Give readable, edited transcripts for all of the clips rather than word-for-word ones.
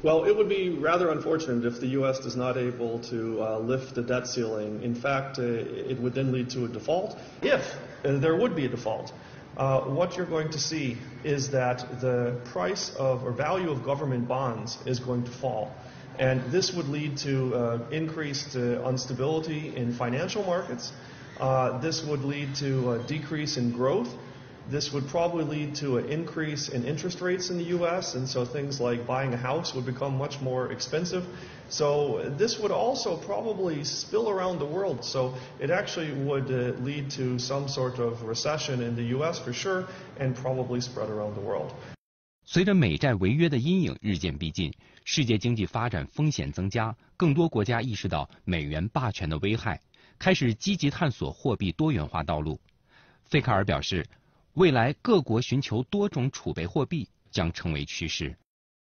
Well, it would be rather unfortunate if the U.S. is not able to lift the debt ceiling. In fact, it would then lead to a default. If there would be a default, what you're going to see is that the price of or value of government bonds is going to fall. And this would lead to increased instability in financial markets. This would lead to a decrease in growth. This would probably lead to an increase in interest rates in the U.S., and so things like buying a house would become much more expensive. So this would also probably spill around the world. So it actually would lead to some sort of recession in the U.S. for sure, and probably spread around the world. 随着美债违约的阴影日渐逼近，世界经济发展风险增加，更多国家意识到美元霸权的危害，开始积极探索货币多元化道路。费卡尔表示，未来各国寻求多种储备货币将成为趋势。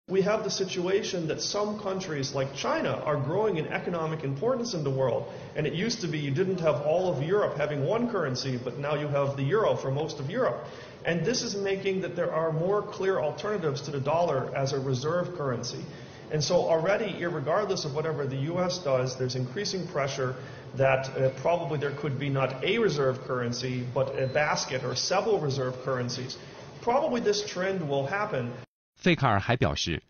We have the situation that some countries like China are growing in economic importance in the world. And it used to be you didn't have all of Europe having one currency, but now you have the euro for most of Europe. And this is making that there are more clear alternatives to the dollar as a reserve currency. And so already, irregardless of whatever the U.S. does, there's increasing pressure that probably there could be not a reserve currency, but a basket or several reserve currencies. Probably this trend will happen. 费卡尔还表示，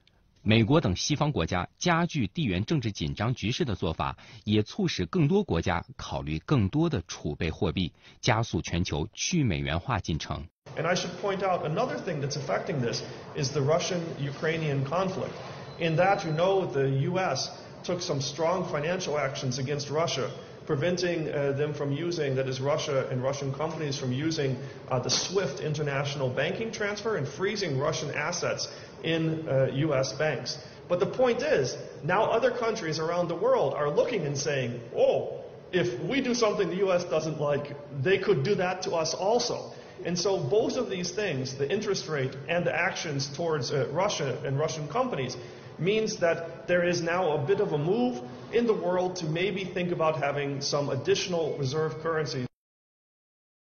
美国等西方国家加剧地缘政治紧张局势的做法，也促使更多国家考虑更多的储备货币，加速全球去美元化进程。And I should point out another thing that's affecting this is the Russian-Ukrainian conflict. In that, you know, the U.S. took some strong financial actions against Russia, preventing them from using, that is Russia and Russian companies from using the SWIFT international banking transfer and freezing Russian assets in U.S. banks. But the point is, now other countries around the world are looking and saying, oh, if we do something the U.S. doesn't like, they could do that to us also. And so both of these things, the interest rate and the actions towards Russia and Russian companies, means that there is now a bit of a move in the world to maybe think about having some additional reserve currencies.